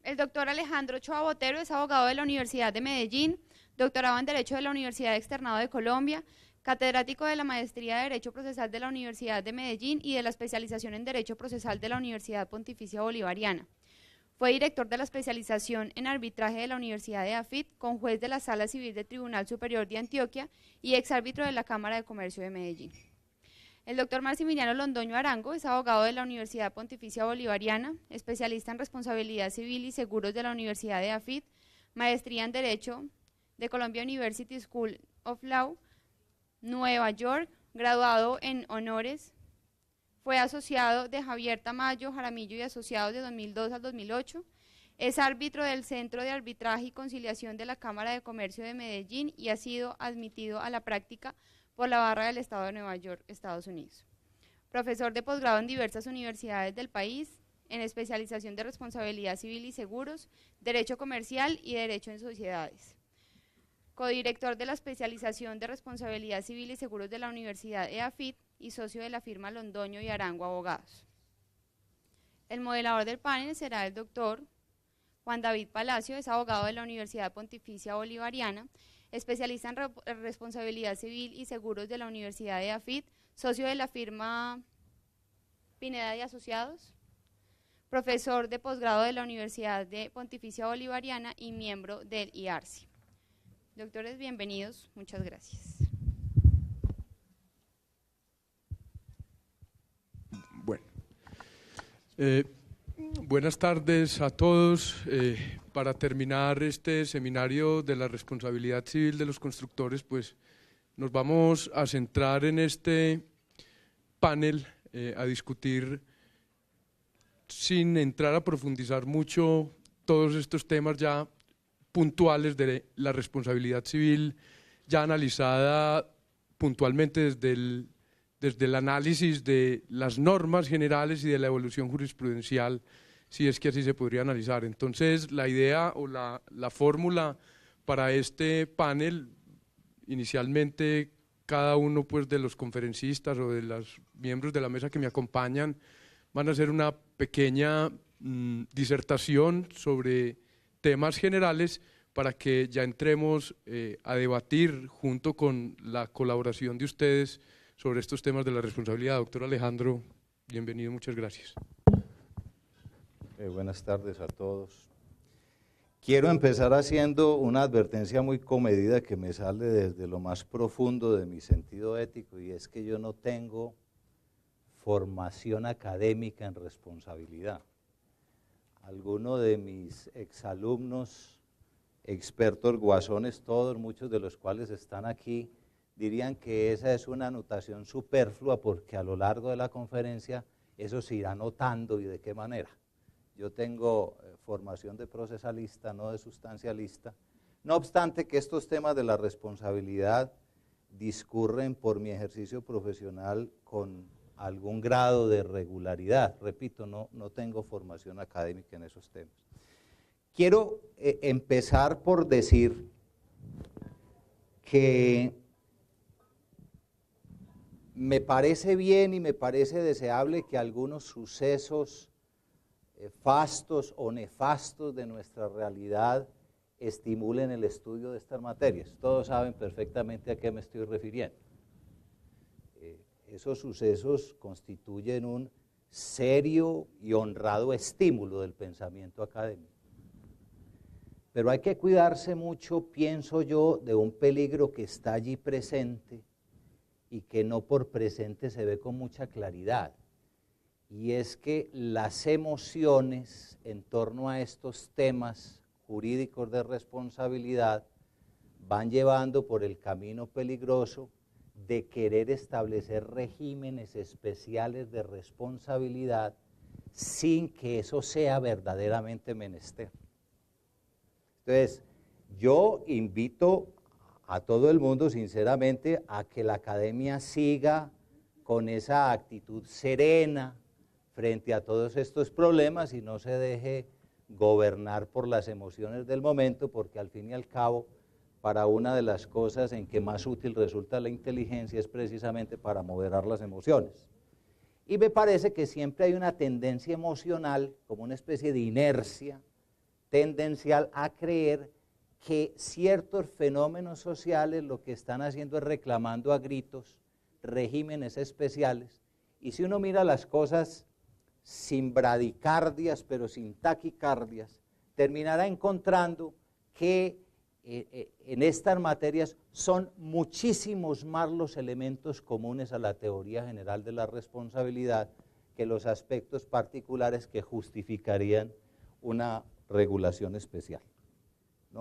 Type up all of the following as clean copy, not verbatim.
El doctor Alejandro Ochoa Botero es abogado de la Universidad de Medellín, doctorado en Derecho de la Universidad Externado de Colombia, catedrático de la Maestría de Derecho Procesal de la Universidad de Medellín y de la especialización en Derecho Procesal de la Universidad Pontificia Bolivariana. Fue director de la especialización en arbitraje de la Universidad de AFIT, conjuez de la Sala Civil del Tribunal Superior de Antioquia y exárbitro de la Cámara de Comercio de Medellín. El doctor Maximiliano Londoño Arango es abogado de la Universidad Pontificia Bolivariana, especialista en responsabilidad civil y seguros de la Universidad de AFIT, maestría en Derecho de Columbia University School of Law, Nueva York, graduado en honores. Fue asociado de Javier Tamayo, Jaramillo y Asociados de 2002 al 2008. Es árbitro del Centro de Arbitraje y Conciliación de la Cámara de Comercio de Medellín y ha sido admitido a la práctica por la Barra del Estado de Nueva York, Estados Unidos. Profesor de posgrado en diversas universidades del país, en especialización de responsabilidad civil y seguros, derecho comercial y derecho en sociedades. Codirector de la especialización de responsabilidad civil y seguros de la Universidad EAFIT y socio de la firma Londoño y Arango Abogados. El modelador del panel será el doctor Juan David Palacio, es abogado de la Universidad Pontificia Bolivariana, especialista en responsabilidad civil y seguros de la Universidad de AFIT, socio de la firma Pineda y Asociados, profesor de posgrado de la Universidad de Pontificia Bolivariana y miembro del IARCI. Doctores, bienvenidos, muchas gracias. Bueno, buenas tardes a todos. Para terminar este seminario de la responsabilidad civil de los constructores, pues nos vamos a centrar en este panel a discutir, sin entrar a profundizar mucho, todos estos temas ya puntuales de la responsabilidad civil, ya analizada puntualmente desde el análisis de las normas generales y de la evolución jurisprudencial, si es que así se podría analizar. Entonces, la idea o la fórmula para este panel, inicialmente cada uno pues, de los conferencistas o de los miembros de la mesa que me acompañan van a hacer una pequeña disertación sobre temas generales para que ya entremos a debatir junto con la colaboración de ustedes sobre estos temas de la responsabilidad. Doctor Alejandro, bienvenido, muchas gracias. Buenas tardes a todos. Quiero empezar haciendo una advertencia muy comedida que me sale desde lo más profundo de mi sentido ético, y es que yo no tengo formación académica en responsabilidad. Algunos de mis exalumnos, expertos guasones todos, muchos de los cuales están aquí, dirían que esa es una anotación superflua porque a lo largo de la conferencia eso se irá notando. ¿Y de qué manera? Yo tengo formación de procesalista, no de sustancialista, no obstante que estos temas de la responsabilidad discurren por mi ejercicio profesional con algún grado de regularidad. Repito, no tengo formación académica en esos temas. Quiero empezar por decir que me parece bien y me parece deseable que algunos sucesos fastos o nefastos de nuestra realidad estimulen el estudio de estas materias. Todos saben perfectamente a qué me estoy refiriendo. Esos sucesos constituyen un serio y honrado estímulo del pensamiento académico. Pero hay que cuidarse mucho, pienso yo, de un peligro que está allí presente y que no por presente se ve con mucha claridad. Y es que las emociones en torno a estos temas jurídicos de responsabilidad van llevando por el camino peligroso de querer establecer regímenes especiales de responsabilidad sin que eso sea verdaderamente menester. Entonces, yo invito a todo el mundo sinceramente a que la academia siga con esa actitud serena frente a todos estos problemas y no se deje gobernar por las emociones del momento, porque al fin y al cabo, para una de las cosas en que más útil resulta la inteligencia es precisamente para moderar las emociones. Y me parece que siempre hay una tendencia emocional, como una especie de inercia, tendencial a creer que ciertos fenómenos sociales lo que están haciendo es reclamando a gritos regímenes especiales, y si uno mira las cosas sin bradicardias, pero sin taquicardias, terminará encontrando que en estas materias son muchísimos más los elementos comunes a la teoría general de la responsabilidad que los aspectos particulares que justificarían una regulación especial.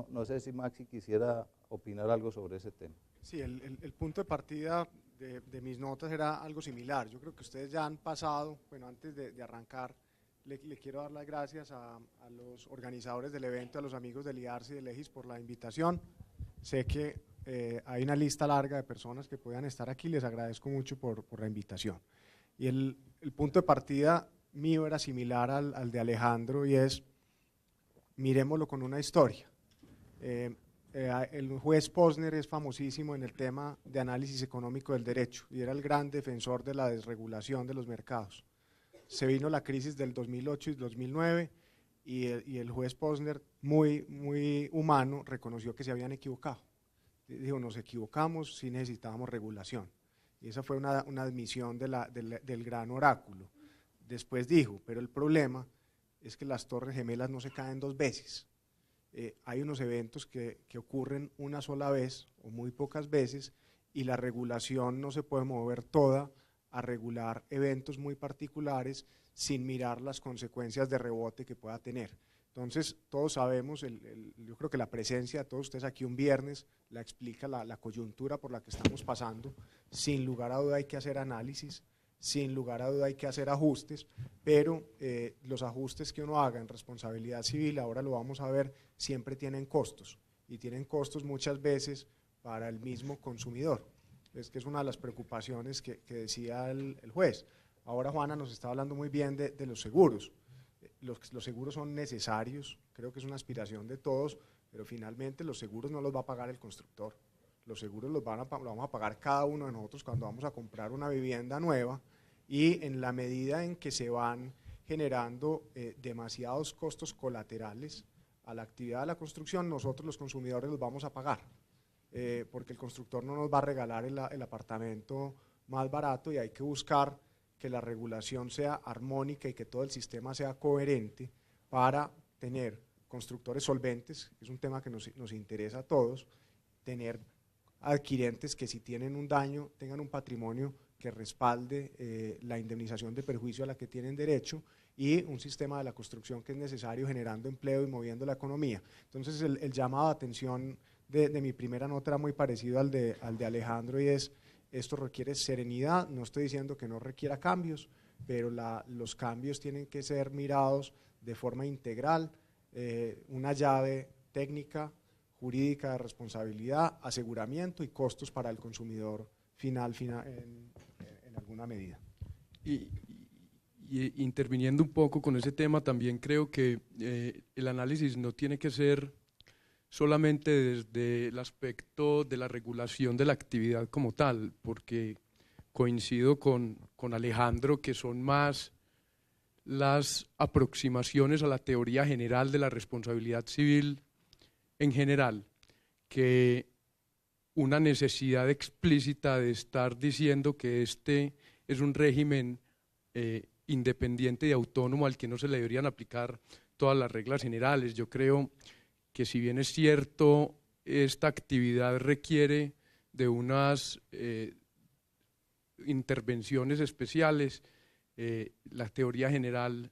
No sé si Maxi quisiera opinar algo sobre ese tema. Sí, el punto de partida de mis notas era algo similar. Yo creo que ustedes ya han pasado, bueno, antes de arrancar, le quiero dar las gracias a los organizadores del evento, a los amigos del IARC y del EGIS por la invitación. Sé que hay una lista larga de personas que puedan estar aquí, les agradezco mucho por la invitación. Y el punto de partida mío era similar al de Alejandro, y es, miremoslo con una historia. El juez Posner es famosísimo en el tema de análisis económico del derecho y era el gran defensor de la desregulación de los mercados. Se vino la crisis del 2008 y 2009 y el juez Posner, muy humano, reconoció que se habían equivocado. Dijo, nos equivocamos, sí necesitábamos regulación. Y esa fue una admisión del gran oráculo. Después dijo, pero el problema es que las torres gemelas no se caen dos veces. Hay unos eventos que ocurren una sola vez o muy pocas veces y la regulación no se puede mover toda a regular eventos muy particulares sin mirar las consecuencias de rebote que pueda tener. Entonces, todos sabemos, yo creo que la presencia de todos ustedes aquí un viernes la explica la coyuntura por la que estamos pasando. Sin lugar a duda hay que hacer análisis, sin lugar a duda hay que hacer ajustes, pero los ajustes que uno haga en responsabilidad civil, ahora lo vamos a ver, siempre tienen costos, y tienen costos muchas veces para el mismo consumidor. Es que es una de las preocupaciones que decía el juez. Ahora Juana nos está hablando muy bien de los seguros. Los seguros son necesarios, creo que es una aspiración de todos, pero finalmente los seguros no los va a pagar el constructor. Los seguros los vamos a pagar cada uno de nosotros cuando vamos a comprar una vivienda nueva, y en la medida en que se van generando demasiados costos colaterales a la actividad de la construcción, nosotros los consumidores los vamos a pagar, porque el constructor no nos va a regalar el apartamento más barato, y hay que buscar que la regulación sea armónica y que todo el sistema sea coherente para tener constructores solventes, que es un tema que nos interesa a todos, tener adquirentes que si tienen un daño tengan un patrimonio que respalde la indemnización de perjuicio a la que tienen derecho, y un sistema de la construcción que es necesario, generando empleo y moviendo la economía. Entonces el llamado de atención de mi primera nota era muy parecido al de Alejandro, y es, esto requiere serenidad. No estoy diciendo que no requiera cambios, pero los cambios tienen que ser mirados de forma integral, una llave técnica, jurídica de responsabilidad, aseguramiento y costos para el consumidor final en alguna medida. Y interviniendo un poco con ese tema, también creo que el análisis no tiene que ser solamente desde el aspecto de la regulación de la actividad como tal, porque coincido con Alejandro que son más las aproximaciones a la teoría general de la responsabilidad civil en general, que una necesidad explícita de estar diciendo que este es un régimen independiente y autónomo al que no se le deberían aplicar todas las reglas generales. Yo creo que si bien es cierto, esta actividad requiere de unas intervenciones especiales, la teoría general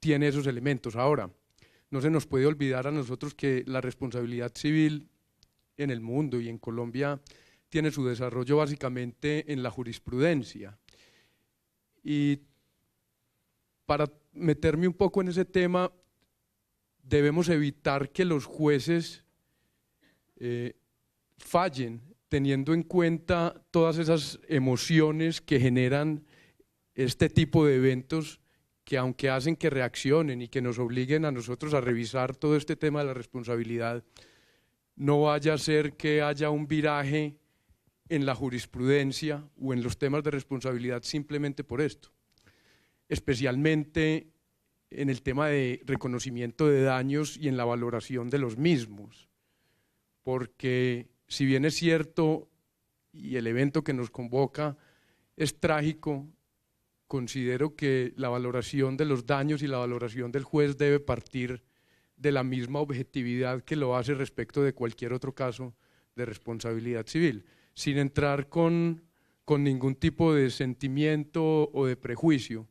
tiene esos elementos. Ahora, no se nos puede olvidar a nosotros que la responsabilidad civil en el mundo y en Colombia tiene su desarrollo básicamente en la jurisprudencia. Y para meterme un poco en ese tema, debemos evitar que los jueces fallen teniendo en cuenta todas esas emociones que generan este tipo de eventos, que aunque hacen que reaccionen y que nos obliguen a nosotros a revisar todo este tema de la responsabilidad, no vaya a ser que haya un viraje en la jurisprudencia o en los temas de responsabilidad simplemente por esto. Especialmente en el tema de reconocimiento de daños y en la valoración de los mismos, porque si bien es cierto y el evento que nos convoca es trágico, considero que la valoración de los daños y la valoración del juez debe partir de la misma objetividad que lo hace respecto de cualquier otro caso de responsabilidad civil, sin entrar con ningún tipo de sentimiento o de prejuicio,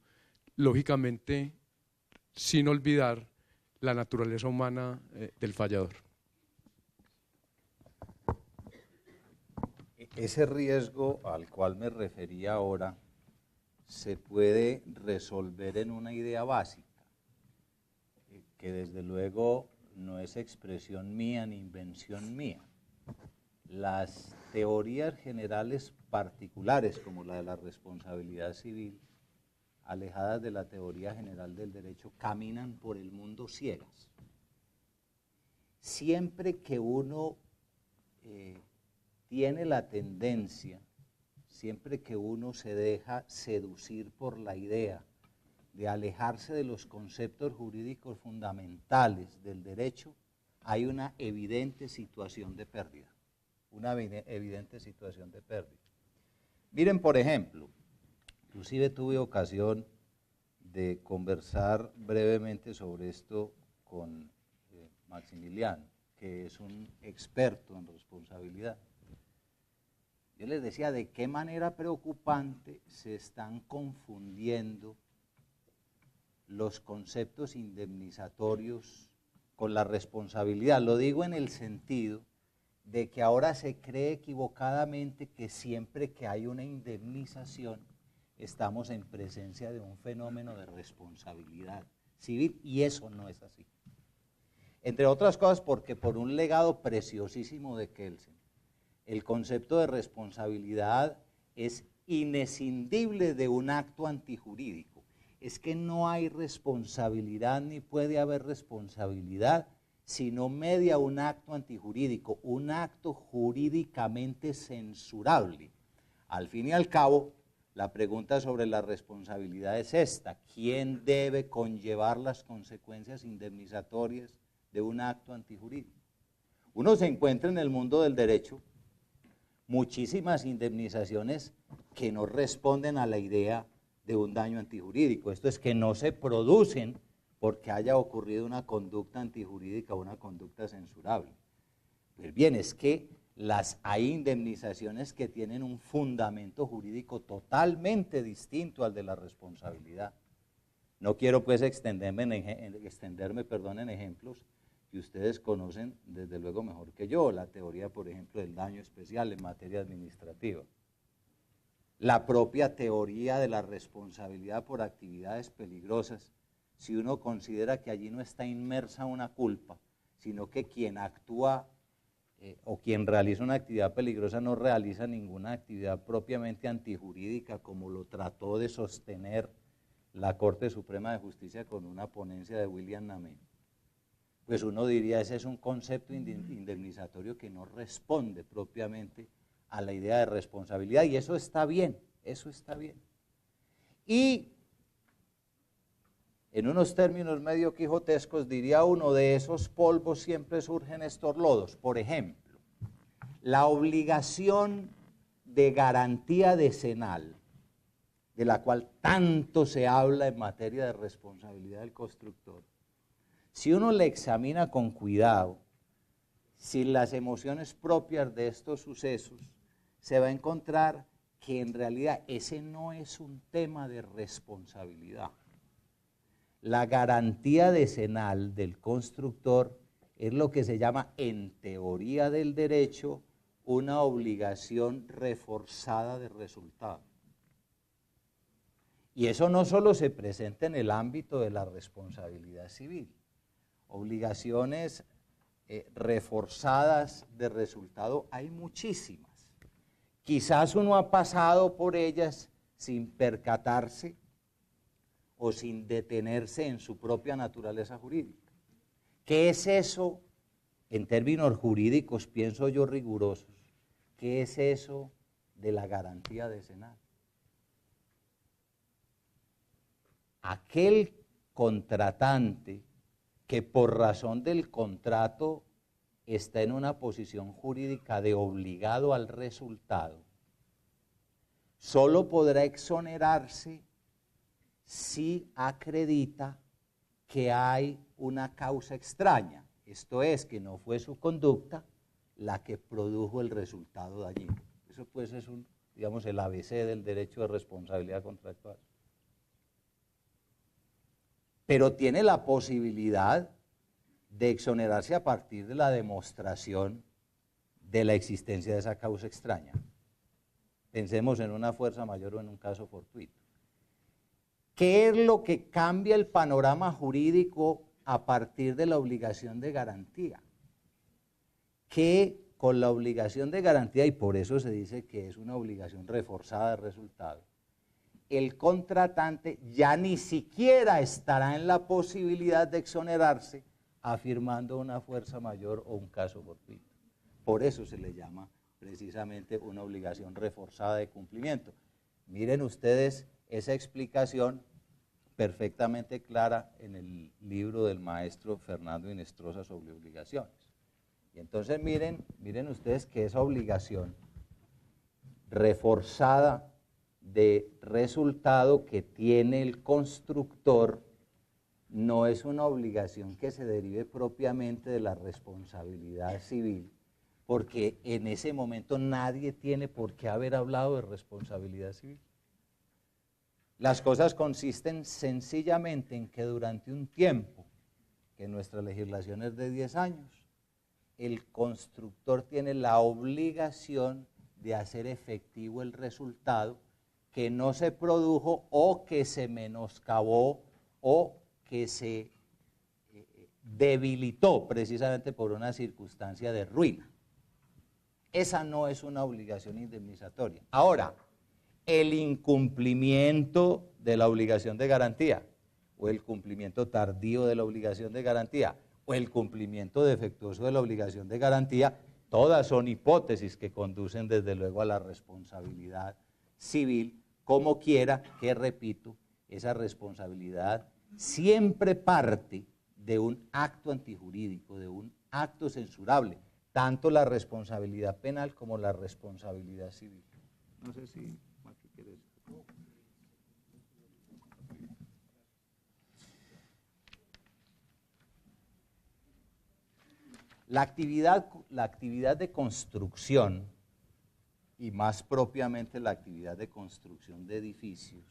lógicamente sin olvidar la naturaleza humana del fallador. Ese riesgo al cual me refería ahora se puede resolver en una idea básica, que desde luego no es expresión mía ni invención mía. Las teorías generales particulares, como la de la responsabilidad civil, alejadas de la teoría general del derecho, caminan por el mundo ciegas. Siempre que uno tiene la tendencia, siempre que uno se deja seducir por la idea de alejarse de los conceptos jurídicos fundamentales del derecho, hay una evidente situación de pérdida, Miren, por ejemplo, inclusive tuve ocasión de conversar brevemente sobre esto con Maximiliano, que es un experto en responsabilidad. Yo les decía de qué manera preocupante se están confundiendo los conceptos indemnizatorios con la responsabilidad. Lo digo en el sentido de que ahora se cree equivocadamente que siempre que hay una indemnización estamos en presencia de un fenómeno de responsabilidad civil, y eso no es así. Entre otras cosas porque por un legado preciosísimo de Kelsen, el concepto de responsabilidad es inescindible de un acto antijurídico. Es que no hay responsabilidad ni puede haber responsabilidad si no media un acto antijurídico, un acto jurídicamente censurable. Al fin y al cabo, la pregunta sobre la responsabilidad es esta: ¿quién debe conllevar las consecuencias indemnizatorias de un acto antijurídico? Uno se encuentra en el mundo del derecho muchísimas indemnizaciones que no responden a la idea de un daño antijurídico. Esto es, que no se producen porque haya ocurrido una conducta antijurídica o una conducta censurable. Pues bien, es que hay indemnizaciones que tienen un fundamento jurídico totalmente distinto al de la responsabilidad. No quiero pues extenderme en ejemplos que ustedes conocen desde luego mejor que yo, la teoría, por ejemplo, del daño especial en materia administrativa, la propia teoría de la responsabilidad por actividades peligrosas, si uno considera que allí no está inmersa una culpa, sino que quien actúa o quien realiza una actividad peligrosa no realiza ninguna actividad propiamente antijurídica, como lo trató de sostener la Corte Suprema de Justicia con una ponencia de William Name, pues uno diría ese es un concepto indemnizatorio que no responde propiamente a la idea de responsabilidad, y eso está bien, eso está bien. Y en unos términos medio quijotescos diría uno, de esos polvos siempre surgen estos lodos. Por ejemplo, la obligación de garantía decenal, de la cual tanto se habla en materia de responsabilidad del constructor, si uno le examina con cuidado, sin las emociones propias de estos sucesos, se va a encontrar que en realidad ese no es un tema de responsabilidad. La garantía decenal del constructor es lo que se llama, en teoría del derecho, una obligación reforzada de resultado. Y eso no solo se presenta en el ámbito de la responsabilidad civil. Obligaciones reforzadas de resultado hay muchísimas. Quizás uno ha pasado por ellas sin percatarse o sin detenerse en su propia naturaleza jurídica. ¿Qué es eso en términos jurídicos, pienso yo, rigurosos? ¿Qué es eso de la garantía decenal? Aquel contratante que por razón del contrato está en una posición jurídica de obligado al resultado, solo podrá exonerarse si acredita que hay una causa extraña, esto es, que no fue su conducta la que produjo el resultado dañino. Eso pues es digamos, el ABC del derecho de responsabilidad contractual. Pero tiene la posibilidad de exonerarse a partir de la demostración de la existencia de esa causa extraña. Pensemos en una fuerza mayor o en un caso fortuito. ¿Qué es lo que cambia el panorama jurídico a partir de la obligación de garantía? Que con la obligación de garantía, y por eso se dice que es una obligación reforzada de resultado, el contratante ya ni siquiera estará en la posibilidad de exonerarse afirmando una fuerza mayor o un caso fortuito. Por eso se le llama precisamente una obligación reforzada de cumplimiento. Miren ustedes esa explicación perfectamente clara en el libro del maestro Fernando Inestrosa sobre obligaciones. Y entonces miren ustedes que esa obligación reforzada de resultado que tiene el constructor no es una obligación que se derive propiamente de la responsabilidad civil, porque en ese momento nadie tiene por qué haber hablado de responsabilidad civil. Las cosas consisten sencillamente en que durante un tiempo, que nuestra legislación es de 10 años, el constructor tiene la obligación de hacer efectivo el resultado que no se produjo o que se menoscabó o que se debilitó precisamente por una circunstancia de ruina. Esa no es una obligación indemnizatoria. Ahora, el incumplimiento de la obligación de garantía, o el cumplimiento tardío de la obligación de garantía, o el cumplimiento defectuoso de la obligación de garantía, todas son hipótesis que conducen desde luego a la responsabilidad civil, como quiera que, repito, esa responsabilidad siempre parte de un acto antijurídico, de un acto censurable, tanto la responsabilidad penal como la responsabilidad civil. No sé si Maki quieres. La actividad de construcción, y más propiamente la actividad de construcción de edificios,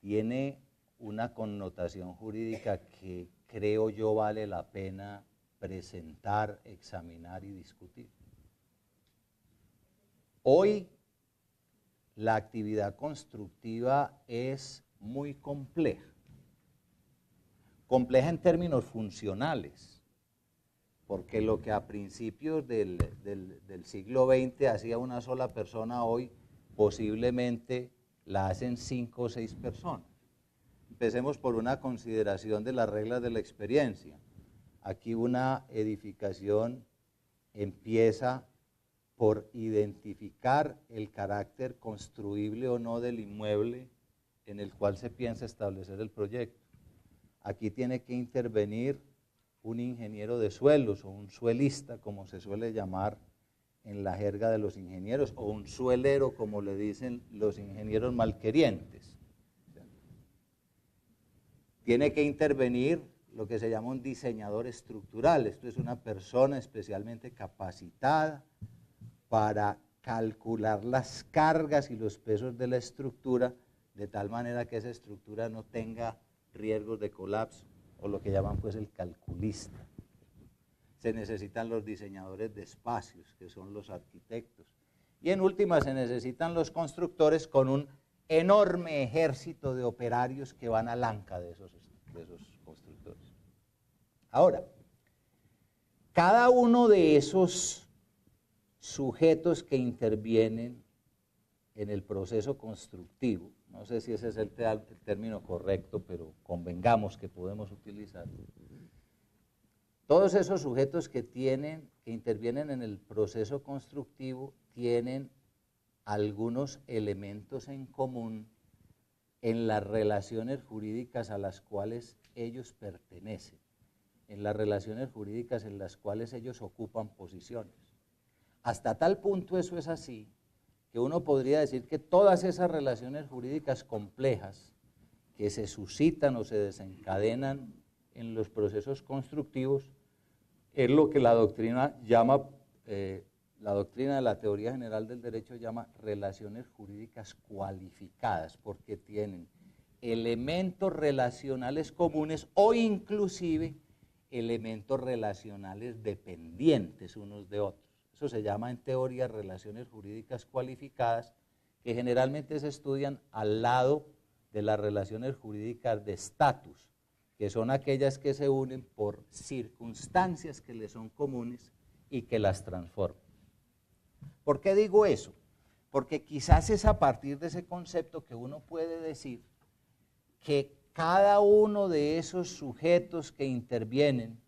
tiene una connotación jurídica que creo yo vale la pena presentar, examinar y discutir. Hoy la actividad constructiva es muy compleja, compleja en términos funcionales, porque lo que a principios del siglo XX hacía una sola persona, hoy posiblemente la hacen 5 o 6 personas. Empecemos por una consideración de las reglas de la experiencia. Aquí una edificación empieza por identificar el carácter construible o no del inmueble en el cual se piensa establecer el proyecto. Aquí tiene que intervenir un ingeniero de suelos o un suelista, como se suele llamar en la jerga de los ingenieros, o un suelero, como le dicen los ingenieros malquerientes. Tiene que intervenir lo que se llama un diseñador estructural. Esto es una persona especialmente capacitada para calcular las cargas y los pesos de la estructura, de tal manera que esa estructura no tenga riesgos de colapso, o lo que llaman pues el calculista. Se necesitan los diseñadores de espacios, que son los arquitectos. Y en última se necesitan los constructores, con un enorme ejército de operarios que van al anca de esos constructores. Ahora, cada uno de esos sujetos que intervienen en el proceso constructivo, no sé si ese es el término correcto, pero convengamos que podemos utilizarlo. Todos esos sujetos que intervienen en el proceso constructivo tienen algunos elementos en común en las relaciones jurídicas a las cuales ellos pertenecen, en las relaciones jurídicas en las cuales ellos ocupan posiciones. Hasta tal punto eso es así, que uno podría decir que todas esas relaciones jurídicas complejas que se suscitan o se desencadenan en los procesos constructivos es lo que la doctrina llama, la doctrina de la teoría general del derecho llama relaciones jurídicas cualificadas, porque tienen elementos relacionales comunes o inclusive elementos relacionales dependientes unos de otros. Eso se llama en teoría relaciones jurídicas cualificadas, que generalmente se estudian al lado de las relaciones jurídicas de estatus, que son aquellas que se unen por circunstancias que les son comunes y que las transforman. ¿Por qué digo eso? Porque quizás es a partir de ese concepto que uno puede decir que cada uno de esos sujetos que intervienen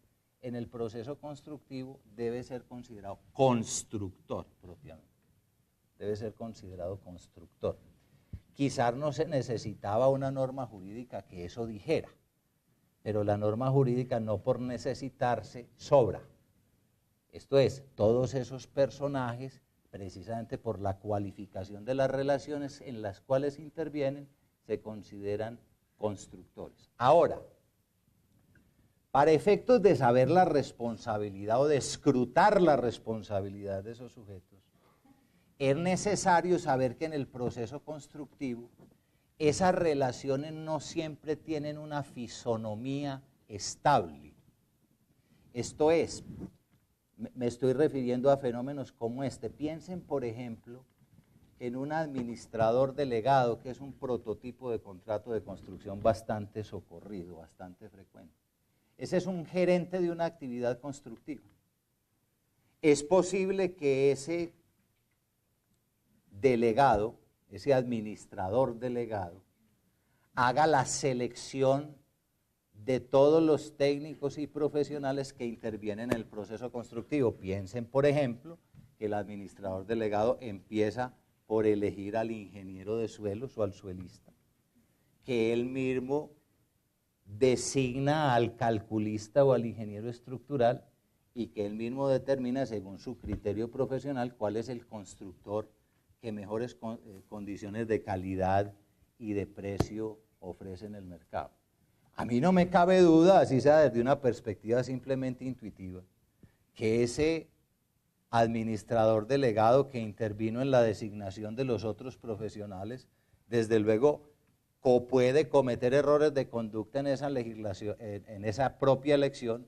en el proceso constructivo debe ser considerado constructor propiamente. Debe ser considerado constructor. Quizás no se necesitaba una norma jurídica que eso dijera, pero la norma jurídica no por necesitarse sobra. Esto es, todos esos personajes, precisamente por la cualificación de las relaciones en las cuales intervienen, se consideran constructores. Ahora, para efectos de saber la responsabilidad o de escrutar la responsabilidad de esos sujetos, es necesario saber que en el proceso constructivo esas relaciones no siempre tienen una fisonomía estable. Esto es, me estoy refiriendo a fenómenos como este. Piensen, por ejemplo, en un administrador delegado, que es un prototipo de contrato de construcción bastante socorrido, bastante frecuente. Ese es un gerente de una actividad constructiva. Es posible que ese delegado, ese administrador delegado, haga la selección de todos los técnicos y profesionales que intervienen en el proceso constructivo. Piensen, por ejemplo, que el administrador delegado empieza por elegir al ingeniero de suelos o al suelista, que él mismo designa al calculista o al ingeniero estructural y que él mismo determina según su criterio profesional cuál es el constructor que mejores condiciones de calidad y de precio ofrece en el mercado. A mí no me cabe duda, así sea desde una perspectiva simplemente intuitiva, que ese administrador delegado que intervino en la designación de los otros profesionales, desde luego puede cometer errores de conducta en esa legislación, en esa propia elección,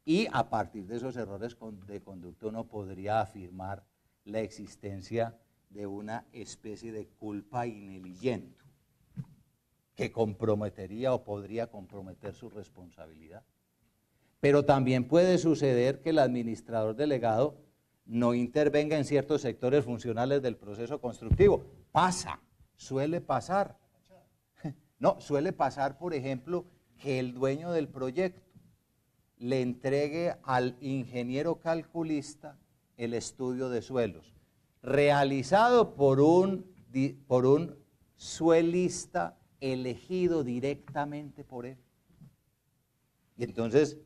y a partir de esos errores de conducta uno podría afirmar la existencia de una especie de culpa in eligendo que comprometería o podría comprometer su responsabilidad. Pero también puede suceder que el administrador delegado no intervenga en ciertos sectores funcionales del proceso constructivo. Pasa, suele pasar. No, suele pasar, por ejemplo, que el dueño del proyecto le entregue al ingeniero calculista el estudio de suelos, realizado por un suelista elegido directamente por él. Y entonces,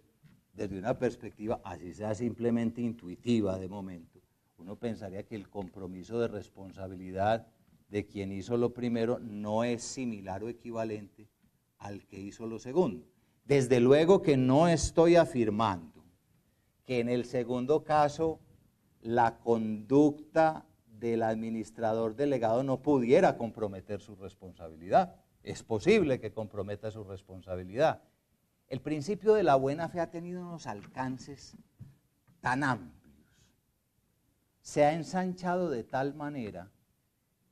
desde una perspectiva, así sea simplemente intuitiva de momento, uno pensaría que el compromiso de responsabilidad de quien hizo lo primero no es similar o equivalente al que hizo lo segundo. Desde luego que no estoy afirmando que en el segundo caso la conducta del administrador delegado no pudiera comprometer su responsabilidad. Es posible que comprometa su responsabilidad. El principio de la buena fe ha tenido unos alcances tan amplios, se ha ensanchado de tal manera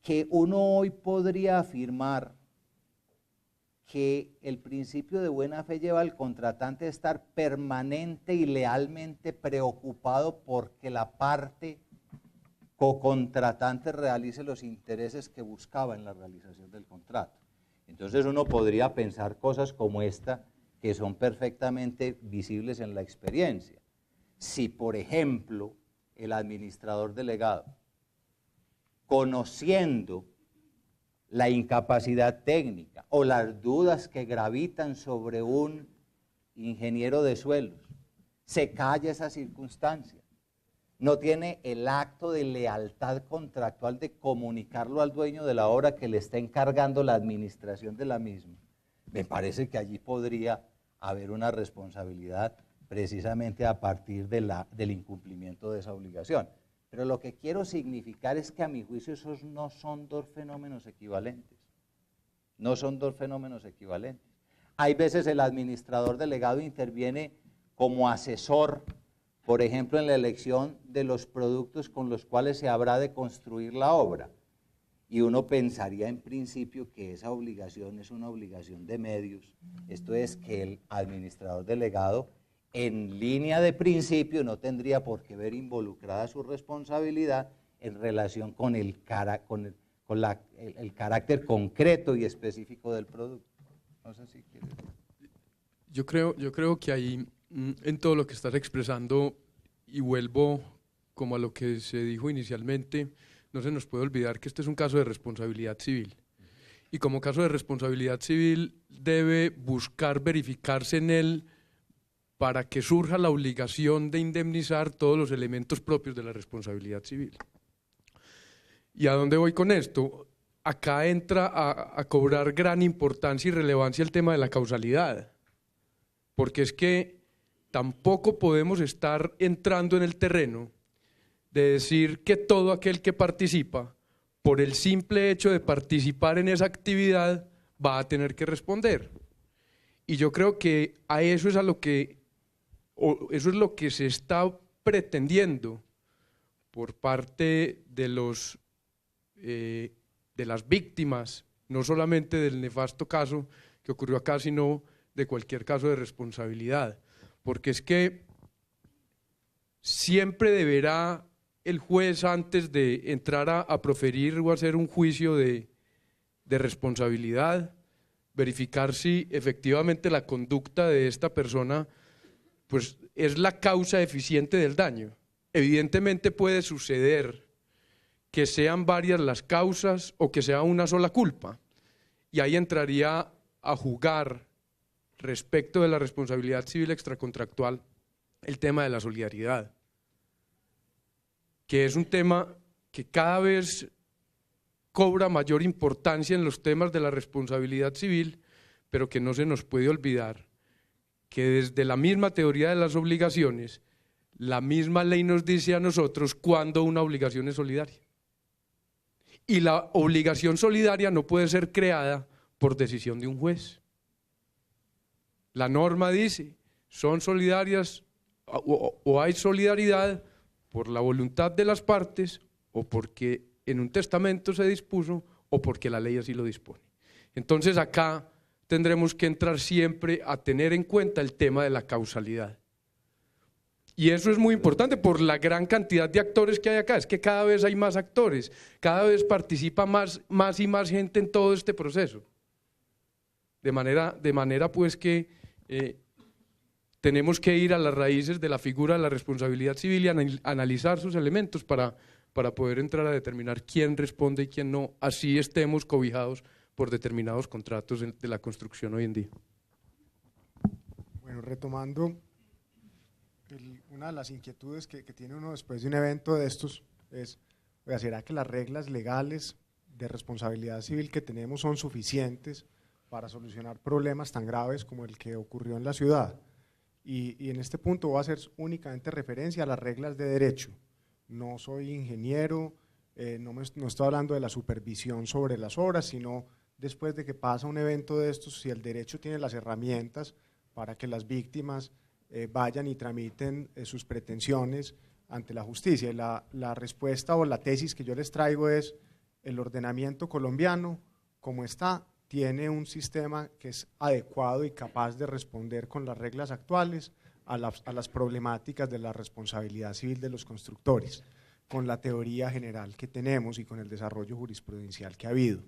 que uno hoy podría afirmar que el principio de buena fe lleva al contratante a estar permanente y lealmente preocupado porque la parte cocontratante realice los intereses que buscaba en la realización del contrato. Entonces uno podría pensar cosas como esta, que son perfectamente visibles en la experiencia. Si, por ejemplo, el administrador delegado, conociendo la incapacidad técnica o las dudas que gravitan sobre un ingeniero de suelos, se calla esa circunstancia, no tiene el acto de lealtad contractual de comunicarlo al dueño de la obra que le está encargando la administración de la misma, me parece que allí podría haber una responsabilidad precisamente a partir del incumplimiento de esa obligación. Pero lo que quiero significar es que a mi juicio esos no son dos fenómenos equivalentes. No son dos fenómenos equivalentes. Hay veces el administrador delegado interviene como asesor, por ejemplo, en la elección de los productos con los cuales se habrá de construir la obra. Y uno pensaría en principio que esa obligación es una obligación de medios. Esto es que el administrador delegado, en línea de principio, no tendría por qué ver involucrada su responsabilidad en relación con el carácter concreto y específico del producto. No sé si quieres. Yo creo que ahí, en todo lo que estás expresando, y vuelvo como a lo que se dijo inicialmente, no se nos puede olvidar que este es un caso de responsabilidad civil. Y como caso de responsabilidad civil debe buscar verificarse en él para que surja la obligación de indemnizar todos los elementos propios de la responsabilidad civil. ¿Y a dónde voy con esto? Acá entra a cobrar gran importancia y relevancia el tema de la causalidad, porque es que tampoco podemos estar entrando en el terreno de decir que todo aquel que participa, por el simple hecho de participar en esa actividad, va a tener que responder. Y yo creo que a eso es eso es lo que se está pretendiendo por parte de las víctimas, no solamente del nefasto caso que ocurrió acá, sino de cualquier caso de responsabilidad. Porque es que siempre deberá el juez, antes de entrar a proferir o hacer un juicio de responsabilidad, verificar si efectivamente la conducta de esta persona pues, es la causa eficiente del daño. Evidentemente puede suceder que sean varias las causas o que sea una sola culpa, y ahí entraría a jugar, respecto de la responsabilidad civil extracontractual, el tema de la solidaridad, que es un tema que cada vez cobra mayor importancia en los temas de la responsabilidad civil, pero que no se nos puede olvidar que desde la misma teoría de las obligaciones, la misma ley nos dice a nosotros cuándo una obligación es solidaria. Y la obligación solidaria no puede ser creada por decisión de un juez. La norma dice, son solidarias o hay solidaridad por la voluntad de las partes, o porque en un testamento se dispuso, o porque la ley así lo dispone. Entonces acá tendremos que entrar siempre a tener en cuenta el tema de la causalidad. Y eso es muy importante por la gran cantidad de actores que hay acá. Es que cada vez hay más actores, cada vez participa más y más gente en todo este proceso. De manera pues que tenemos que ir a las raíces de la figura de la responsabilidad civil y analizar sus elementos para poder entrar a determinar quién responde y quién no, así estemos cobijados por determinados contratos de la construcción hoy en día. Bueno, retomando, una de las inquietudes que tiene uno después de un evento de estos es, oiga, ¿será que las reglas legales de responsabilidad civil que tenemos son suficientes para solucionar problemas tan graves como el que ocurrió en la ciudad? Y en este punto voy a hacer únicamente referencia a las reglas de derecho. No soy ingeniero, no estoy hablando de la supervisión sobre las obras, sino después de que pasa un evento de estos, si el derecho tiene las herramientas para que las víctimas vayan y tramiten sus pretensiones ante la justicia. La respuesta o la tesis que yo les traigo es: el ordenamiento colombiano, como está, tiene un sistema que es adecuado y capaz de responder con las reglas actuales a las problemáticas de la responsabilidad civil de los constructores, con la teoría general que tenemos y con el desarrollo jurisprudencial que ha habido.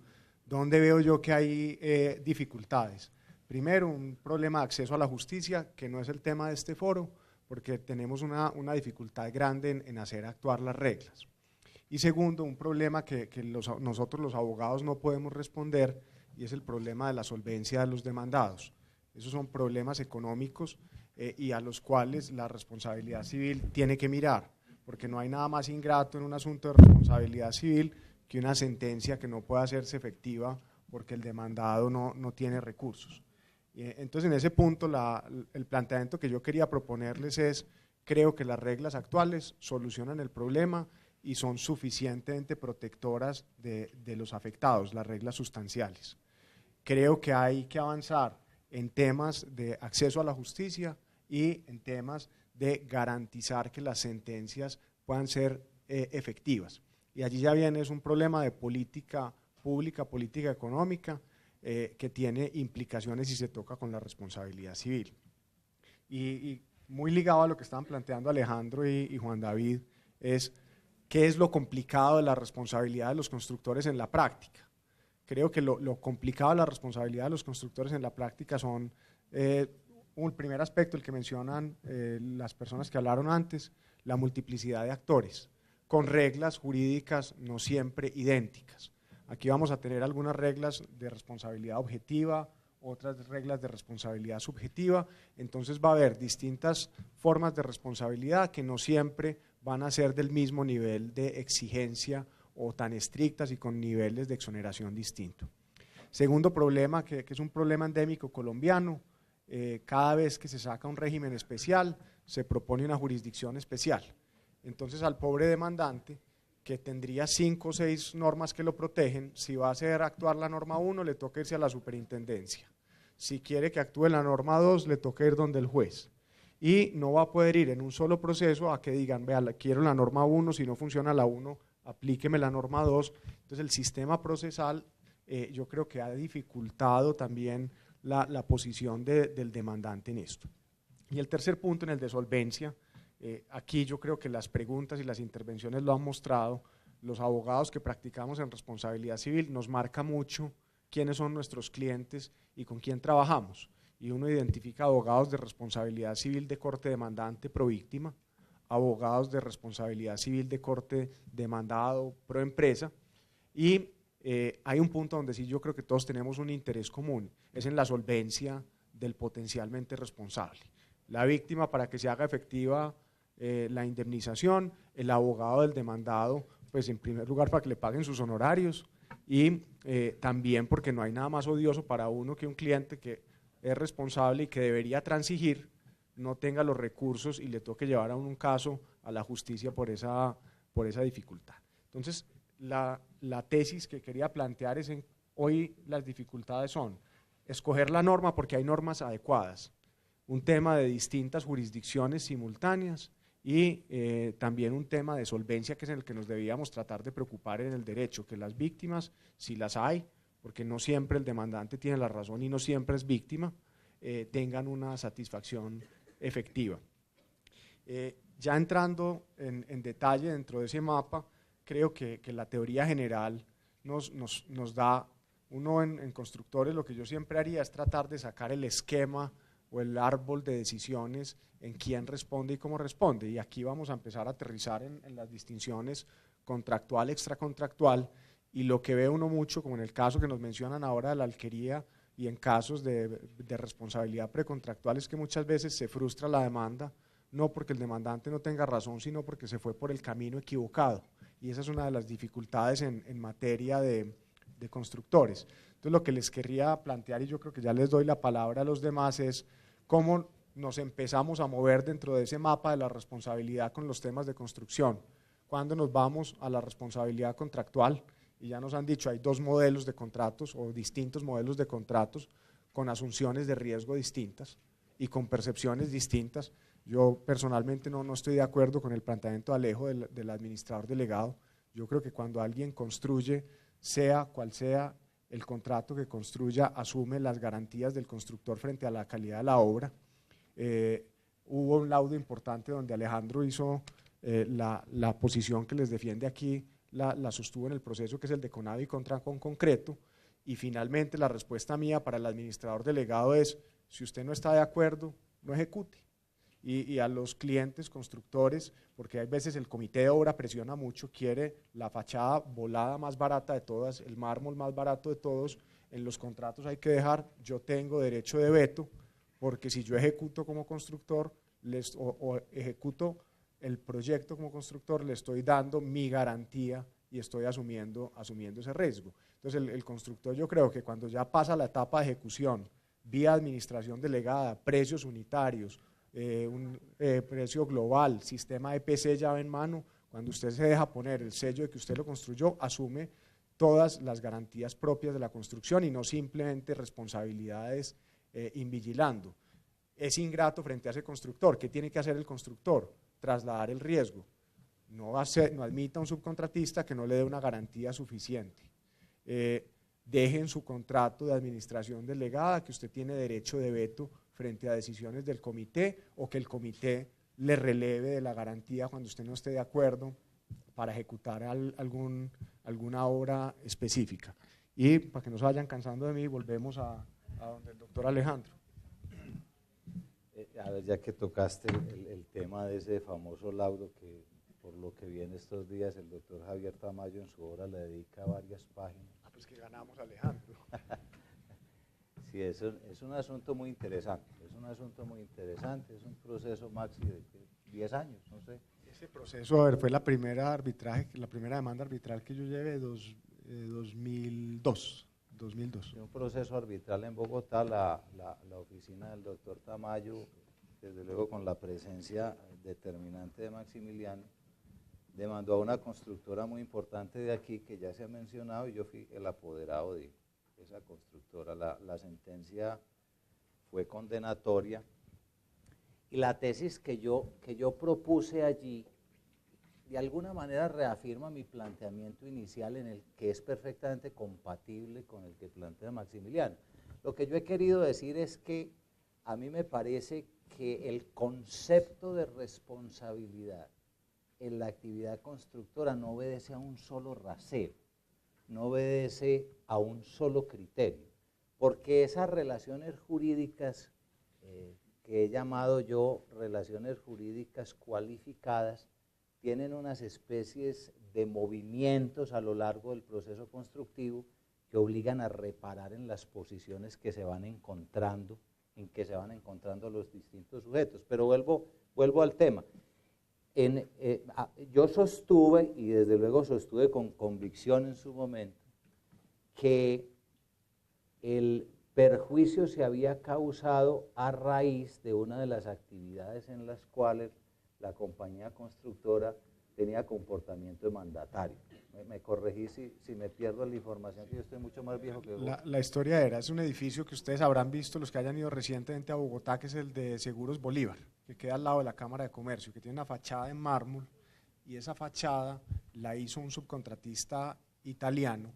¿Dónde veo yo que hay dificultades? Primero, un problema de acceso a la justicia, que no es el tema de este foro, porque tenemos una dificultad grande en hacer actuar las reglas. Y segundo, un problema que nosotros los abogados no podemos responder, y es el problema de la solvencia de los demandados. Esos son problemas económicos y a los cuales la responsabilidad civil tiene que mirar, porque no hay nada más ingrato en un asunto de responsabilidad civil que una sentencia que no pueda hacerse efectiva porque el demandado no tiene recursos. Entonces, en ese punto, el planteamiento que yo quería proponerles es: creo que las reglas actuales solucionan el problema y son suficientemente protectoras de los afectados, las reglas sustanciales. Creo que hay que avanzar en temas de acceso a la justicia y en temas de garantizar que las sentencias puedan ser efectivas. Y allí ya viene, es un problema de política pública, política económica, que tiene implicaciones y se toca con la responsabilidad civil. Y muy ligado a lo que estaban planteando Alejandro y Juan David, es qué es lo complicado de la responsabilidad de los constructores en la práctica. Creo que lo complicado de la responsabilidad de los constructores en la práctica son, un primer aspecto, el que mencionan las personas que hablaron antes, la multiplicidad de actores, con reglas jurídicas no siempre idénticas. Aquí vamos a tener algunas reglas de responsabilidad objetiva, otras reglas de responsabilidad subjetiva, entonces va a haber distintas formas de responsabilidad que no siempre van a ser del mismo nivel de exigencia o tan estrictas y con niveles de exoneración distintos. Segundo problema, que es un problema endémico colombiano, cada vez que se saca un régimen especial, se propone una jurisdicción especial. Entonces, al pobre demandante, que tendría 5 o 6 normas que lo protegen, si va a hacer actuar la norma 1, le toca irse a la superintendencia. Si quiere que actúe la norma 2, le toca ir donde el juez. Y no va a poder ir en un solo proceso a que digan, vea, quiero la norma 1, si no funciona la 1, aplíqueme la norma 2. Entonces, el sistema procesal yo creo que ha dificultado también la posición del demandante en esto. Y el tercer punto, en el de solvencia, aquí yo creo que las preguntas y las intervenciones lo han mostrado. Los abogados que practicamos en responsabilidad civil nos marca mucho quiénes son nuestros clientes y con quién trabajamos. Y uno identifica abogados de responsabilidad civil de corte demandante pro víctima, abogados de responsabilidad civil de corte demandado pro empresa, y hay un punto donde sí yo creo que todos tenemos un interés común, es en la solvencia del potencialmente responsable. La víctima, para que se haga efectiva la indemnización, el abogado del demandado, pues en primer lugar para que le paguen sus honorarios, y también porque no hay nada más odioso para uno que un cliente que es responsable y que debería transigir, no tenga los recursos y le toque llevar a un caso a la justicia por esa dificultad. Entonces, la tesis que quería plantear es hoy las dificultades son escoger la norma porque hay normas adecuadas, un tema de distintas jurisdicciones simultáneas y también un tema de solvencia que es en el que nos debíamos tratar de preocupar en el derecho, que las víctimas, si las hay, porque no siempre el demandante tiene la razón y no siempre es víctima, tengan una satisfacción efectiva. Ya entrando en detalle dentro de ese mapa, creo que la teoría general nos da, uno en constructores lo que yo siempre haría es tratar de sacar el esquema o el árbol de decisiones en quién responde y cómo responde, y aquí vamos a empezar a aterrizar en las distinciones contractual, extracontractual, y lo que ve uno mucho, como en el caso que nos mencionan ahora de la alquería y en casos de responsabilidad precontractual, es que muchas veces se frustra la demanda, no porque el demandante no tenga razón, sino porque se fue por el camino equivocado, y esa es una de las dificultades en materia de constructores. Entonces, lo que les querría plantear, y yo creo que ya les doy la palabra a los demás, es cómo nos empezamos a mover dentro de ese mapa de la responsabilidad con los temas de construcción. Cuando nos vamos a la responsabilidad contractual, y ya nos han dicho, hay 2 modelos de contratos o distintos modelos de contratos con asunciones de riesgo distintas y con percepciones distintas. Yo personalmente no estoy de acuerdo con el planteamiento de Alejo del administrador delegado. Yo creo que cuando alguien construye, sea cual sea el contrato que construya, asume las garantías del constructor frente a la calidad de la obra. Hubo un laudo importante donde Alejandro hizo la posición que les defiende aquí, la sostuvo en el proceso, que es el de Conavi contra Concreto, y finalmente la respuesta mía para el administrador delegado es: si usted no está de acuerdo, no ejecute. y a los clientes constructores, porque hay veces el comité de obra presiona mucho, quiere la fachada volada más barata de todas, el mármol más barato de todos. En los contratos hay que dejar, yo tengo derecho de veto, porque si yo ejecuto como constructor o ejecuto el proyecto como constructor, le estoy dando mi garantía y estoy asumiendo ese riesgo. Entonces el constructor, yo creo que cuando ya pasa la etapa de ejecución, vía administración delegada, precios unitarios, un precio global, sistema EPC llave en mano, cuando usted se deja poner el sello de que usted lo construyó, asume todas las garantías propias de la construcción y no simplemente responsabilidades invigilando. Es ingrato frente a ese constructor. ¿Qué tiene que hacer el constructor? Trasladar el riesgo. No admita a un subcontratista que no le dé una garantía suficiente. Deje en su contrato de administración delegada que usted tiene derecho de veto frente a decisiones del comité, o que el comité le releve de la garantía cuando usted no esté de acuerdo para ejecutar alguna obra específica. Y para que no se vayan cansando de mí, volvemos a donde el doctor Alejandro. A ver, ya que tocaste el tema de ese famoso laudo que por lo que viene estos días el doctor Javier Tamayo en su obra le dedica varias páginas. Pues que ganamos, Alejandro. Sí, es un asunto muy interesante, es un proceso maxi de 10 años, no sé. Ese proceso, a ver, fue la primera demanda arbitral que yo llevé, 2002. Un proceso arbitral en Bogotá, la oficina del doctor Tamayo, desde luego con la presencia determinante de Maximiliano, demandó a una constructora muy importante de aquí que ya se ha mencionado, y yo fui el apoderado de esa constructora. La sentencia fue condenatoria y la tesis que yo propuse allí de alguna manera reafirma mi planteamiento inicial, en el que es perfectamente compatible con el que plantea Maximiliano. Lo que yo he querido decir es que a mí me parece que el concepto de responsabilidad en la actividad constructora no obedece a un solo rasero, no obedece a un solo criterio, porque esas relaciones jurídicas que he llamado yo relaciones jurídicas cualificadas tienen unas especies de movimientos a lo largo del proceso constructivo que obligan a reparar en las posiciones que se van encontrando, los distintos sujetos. Pero vuelvo al tema. Yo sostuve, y desde luego sostuve con convicción en su momento, que el perjuicio se había causado a raíz de una de las actividades en las cuales la compañía constructora tenía comportamiento de mandatario. Me corregí si me pierdo la información, que yo estoy mucho más viejo que vos. La historia es un edificio que ustedes habrán visto, los que hayan ido recientemente a Bogotá, que es el de Seguros Bolívar, que queda al lado de la Cámara de Comercio, que tiene una fachada en mármol, y esa fachada la hizo un subcontratista italiano,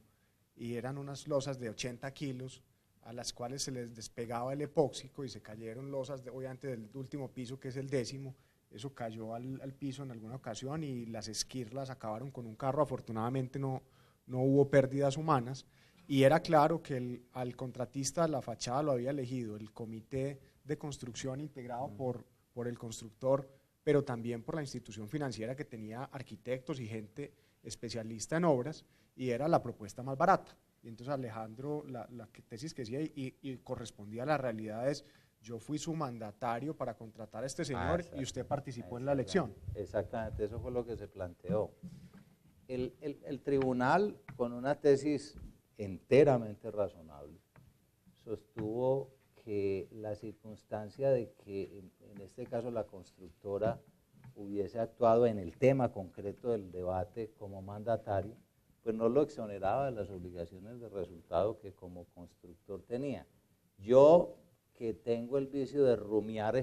y eran unas losas de 80 kilos, a las cuales se les despegaba el epóxico y se cayeron losas, obviamente del último piso, que es el 10º, eso cayó al piso en alguna ocasión y las esquirlas acabaron con un carro. Afortunadamente no hubo pérdidas humanas, y era claro que al contratista la fachada lo había elegido el comité de construcción integrado por el constructor, pero también por la institución financiera, que tenía arquitectos y gente especialista en obras, y era la propuesta más barata. Y entonces Alejandro, la tesis que decía y correspondía a las realidades: yo fui su mandatario para contratar a este señor y usted participó en la elección. Exactamente, eso fue lo que se planteó. El tribunal, con una tesis enteramente razonable, sostuvo que la circunstancia de que en este caso la constructora hubiese actuado en el tema concreto del debate como mandatario, pues no lo exoneraba de las obligaciones de resultado que como constructor tenía. Yo, que tengo el vicio de rumiar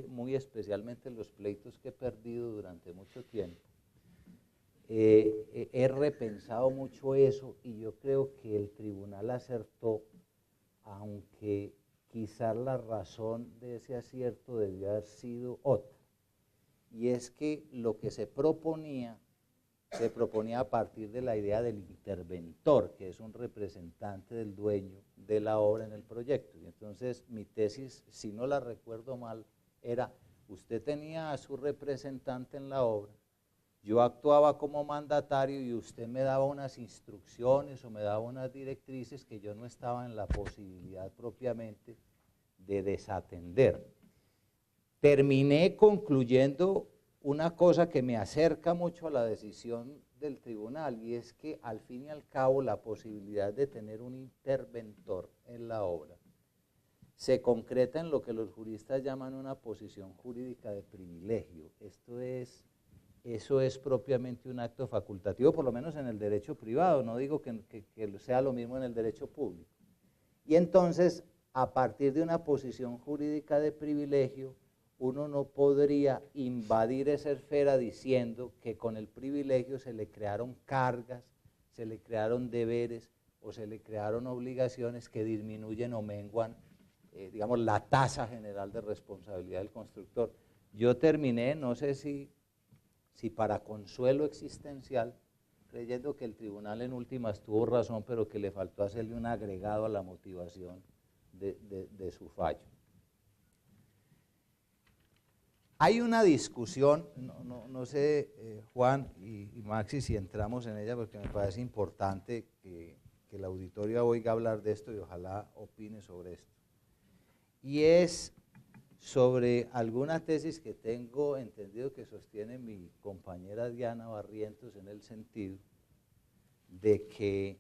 muy especialmente los pleitos que he perdido durante mucho tiempo, he repensado mucho eso, y yo creo que el tribunal acertó, aunque quizás la razón de ese acierto debió haber sido otra, y es que lo que se proponía a partir de la idea del interventor, que es un representante del dueño de la obra en el proyecto. Y entonces mi tesis, si no la recuerdo mal, era: usted tenía a su representante en la obra, yo actuaba como mandatario y usted me daba unas instrucciones o me daba unas directrices que yo no estaba en la posibilidad propiamente de desatender. Terminé concluyendo una cosa que me acerca mucho a la decisión del tribunal, y es que al fin y al cabo la posibilidad de tener un interventor en la obra se concreta en lo que los juristas llaman una posición jurídica de privilegio. Eso es propiamente un acto facultativo, por lo menos en el derecho privado, no digo que sea lo mismo en el derecho público. Y entonces, a partir de una posición jurídica de privilegio, uno no podría invadir esa esfera diciendo que con el privilegio se le crearon cargas, se le crearon deberes o se le crearon obligaciones que disminuyen o menguan, digamos, la tasa general de responsabilidad del constructor. Yo terminé, no sé si para consuelo existencial, creyendo que el tribunal en últimas tuvo razón, pero que le faltó hacerle un agregado a la motivación de su fallo. Hay una discusión, no sé, Juan y Maxi, si entramos en ella, porque me parece importante que el auditorio oiga hablar de esto y ojalá opine sobre esto. Y es sobre alguna tesis que tengo entendido que sostiene mi compañera Diana Barrientos, en el sentido de que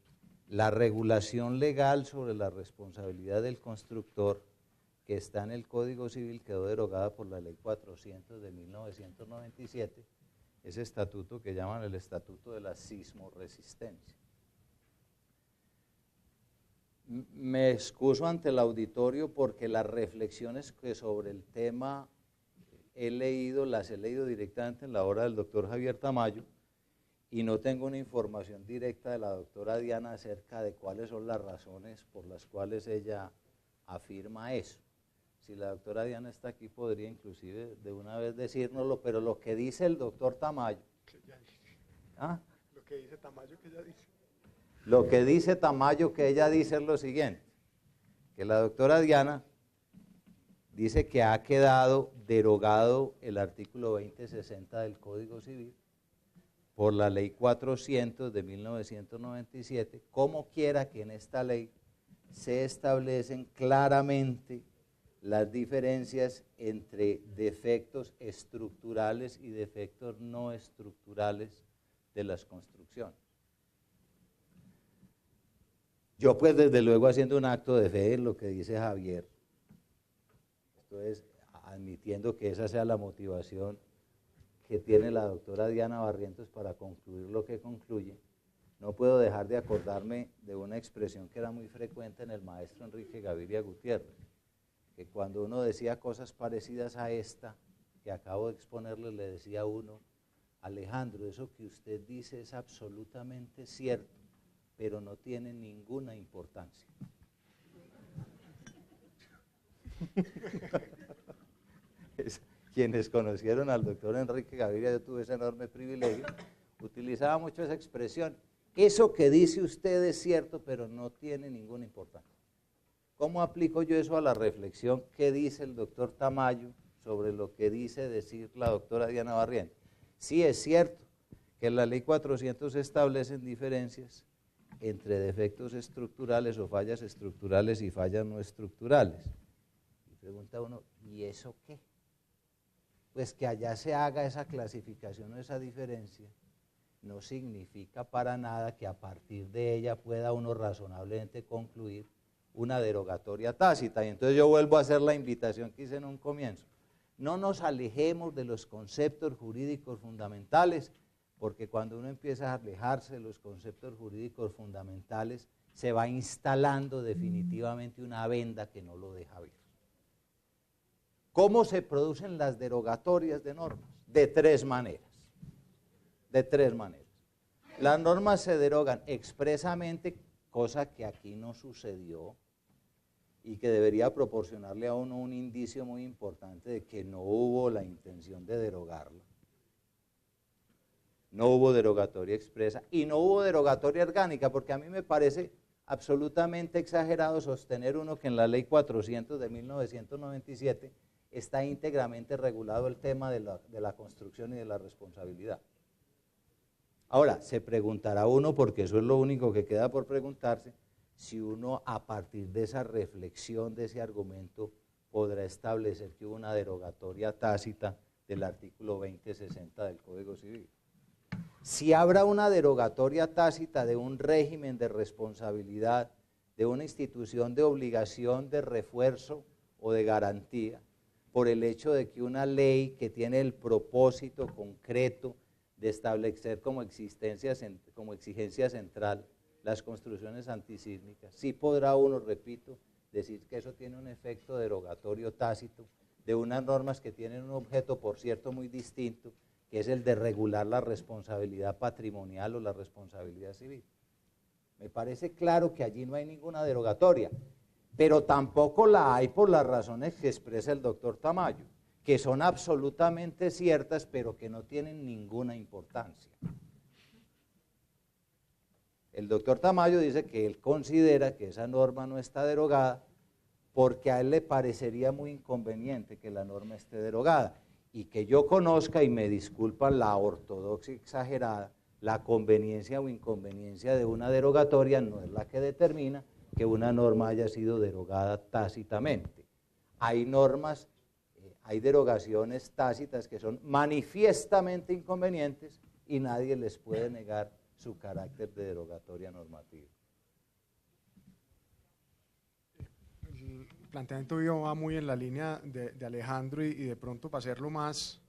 la regulación legal sobre la responsabilidad del constructor que está en el Código Civil quedó derogada por la Ley 400 de 1997, ese estatuto que llaman el Estatuto de la Sismoresistencia. Me excuso ante el auditorio porque las reflexiones que sobre el tema las he leído directamente en la obra del doctor Javier Tamayo, y no tengo una información directa de la doctora Diana acerca de cuáles son las razones por las cuales ella afirma eso. Si la doctora Diana está aquí, podría inclusive de una vez decírnoslo, pero lo que dice el doctor Tamayo. ¿Ah? Lo que dice Tamayo que ella dice. Lo que dice Tamayo que ella dice es lo siguiente, que la doctora Diana dice que ha quedado derogado el artículo 2060 del Código Civil por la Ley 400 de 1997, como quiera que en esta ley se establecen claramente las diferencias entre defectos estructurales y defectos no estructurales de las construcciones. Yo pues desde luego haciendo un acto de fe en lo que dice Javier, esto es admitiendo que esa sea la motivación que tiene la doctora Diana Barrientos para concluir lo que concluye, no puedo dejar de acordarme de una expresión que era muy frecuente en el maestro Enrique Gaviria Gutiérrez, que cuando uno decía cosas parecidas a esta que acabo de exponerle, le decía a uno: Alejandro, eso que usted dice es absolutamente cierto, pero no tiene ninguna importancia. Quienes conocieron al doctor Enrique Gaviria, yo tuve ese enorme privilegio, utilizaba mucho esa expresión: eso que dice usted es cierto, pero no tiene ninguna importancia. ¿Cómo aplico yo eso a la reflexión que dice el doctor Tamayo sobre lo que dice decir la doctora Diana Barrientos? Sí, es cierto que en la Ley 400 se establecen diferencias entre defectos estructurales o fallas estructurales y fallas no estructurales. Y pregunta uno, ¿y eso qué? Pues que allá se haga esa clasificación o esa diferencia no significa para nada que a partir de ella pueda uno razonablemente concluir una derogatoria tácita. Y entonces yo vuelvo a hacer la invitación que hice en un comienzo. No nos alejemos de los conceptos jurídicos fundamentales, porque cuando uno empieza a alejarse de los conceptos jurídicos fundamentales, se va instalando definitivamente una venda que no lo deja ver. ¿Cómo se producen las derogatorias de normas? De tres maneras. De tres maneras. Las normas se derogan expresamente, cosa que aquí no sucedió y que debería proporcionarle a uno un indicio muy importante de que no hubo la intención de derogarla. No hubo derogatoria expresa y no hubo derogatoria orgánica, porque a mí me parece absolutamente exagerado sostener uno que en la Ley 400 de 1997 está íntegramente regulado el tema de la construcción y de la responsabilidad. Ahora, se preguntará uno, porque eso es lo único que queda por preguntarse, si uno a partir de esa reflexión, de ese argumento, podrá establecer que hubo una derogatoria tácita del artículo 2060 del Código Civil. Si habrá una derogatoria tácita de un régimen de responsabilidad, de una institución de obligación de refuerzo o de garantía, por el hecho de que una ley que tiene el propósito concreto de establecer como exigencia central las construcciones antisísmicas, sí podrá uno, repito, decir que eso tiene un efecto derogatorio tácito de unas normas que tienen un objeto, por cierto, muy distinto, que es el de regular la responsabilidad patrimonial o la responsabilidad civil. Me parece claro que allí no hay ninguna derogatoria, pero tampoco la hay por las razones que expresa el doctor Tamayo, que son absolutamente ciertas, pero que no tienen ninguna importancia. El doctor Tamayo dice que él considera que esa norma no está derogada porque a él le parecería muy inconveniente que la norma esté derogada, y que yo conozca, y me disculpa la ortodoxia exagerada, la conveniencia o inconveniencia de una derogatoria no es la que determina que una norma haya sido derogada tácitamente. Hay normas, hay derogaciones tácitas que son manifiestamente inconvenientes y nadie les puede negar su carácter de derogatoria normativa. El planteamiento mío va muy en la línea de Alejandro y de pronto para hacerlo más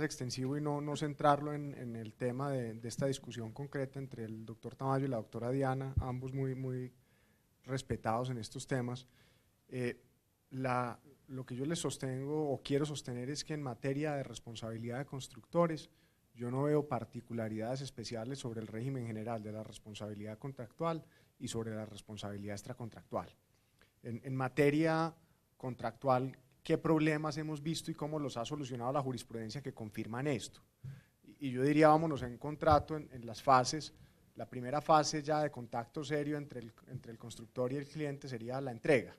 extensivo y no centrarlo en el tema de esta discusión concreta entre el doctor Tamayo y la doctora Diana, ambos muy respetados en estos temas. Lo que yo les sostengo o quiero sostener es que en materia de responsabilidad de constructores yo no veo particularidades especiales sobre el régimen general de la responsabilidad contractual y sobre la responsabilidad extracontractual. En materia contractual, ¿qué problemas hemos visto y cómo los ha solucionado la jurisprudencia que confirman esto? Y yo diría, vámonos en contrato en las fases. La primera fase ya de contacto serio entre el constructor y el cliente sería la entrega.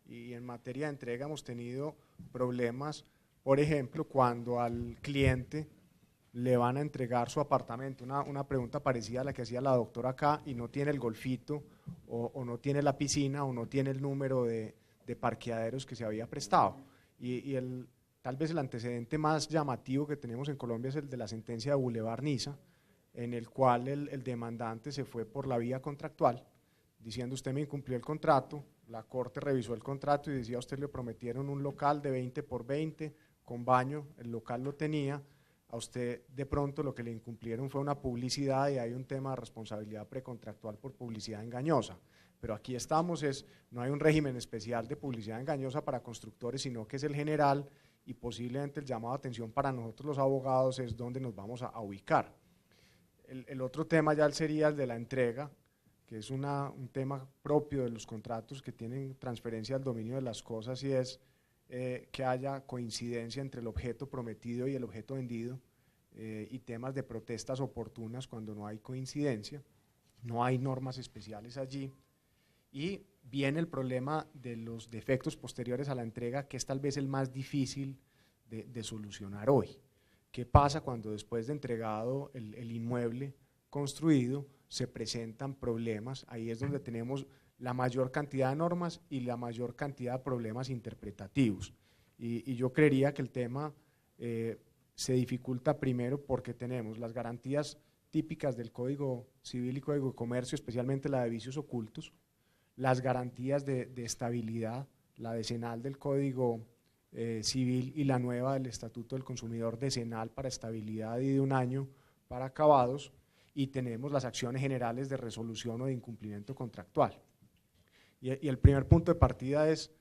Y en materia de entrega hemos tenido problemas, por ejemplo, cuando al cliente le van a entregar su apartamento, una pregunta parecida a la que hacía la doctora acá, y no tiene el golfito, o no tiene la piscina, o no tiene el número de parqueaderos que se había prestado. Tal vez el antecedente más llamativo que tenemos en Colombia es el de la sentencia de Boulevard Niza, en el cual el demandante se fue por la vía contractual, diciendo: usted me incumplió el contrato. La corte revisó el contrato y decía: a usted le prometieron un local de 20 por 20 con baño, el local lo tenía. A usted de pronto lo que le incumplieron fue una publicidad, y hay un tema de responsabilidad precontractual por publicidad engañosa. Pero aquí estamos, no hay un régimen especial de publicidad engañosa para constructores, sino que es el general, y posiblemente el llamado a atención para nosotros los abogados es dónde nos vamos a ubicar. El otro tema ya sería el de la entrega, que es un tema propio de los contratos que tienen transferencia al dominio de las cosas, y es que haya coincidencia entre el objeto prometido y el objeto vendido, y temas de protestas oportunas cuando no hay coincidencia. No hay normas especiales allí. Y viene el problema de los defectos posteriores a la entrega, que es tal vez el más difícil de solucionar hoy. ¿Qué pasa cuando después de entregado el inmueble construido se presentan problemas? Ahí es donde tenemos la mayor cantidad de normas y la mayor cantidad de problemas interpretativos. Y yo creería que el tema se dificulta primero porque tenemos las garantías típicas del Código Civil y Código de Comercio, especialmente la de vicios ocultos, las garantías de estabilidad, la decenal del Código Civil y la nueva del Estatuto del Consumidor decenal para estabilidad y de 1 año para acabados, y tenemos las acciones generales de resolución o de incumplimiento contractual. Y el primer punto de partida es,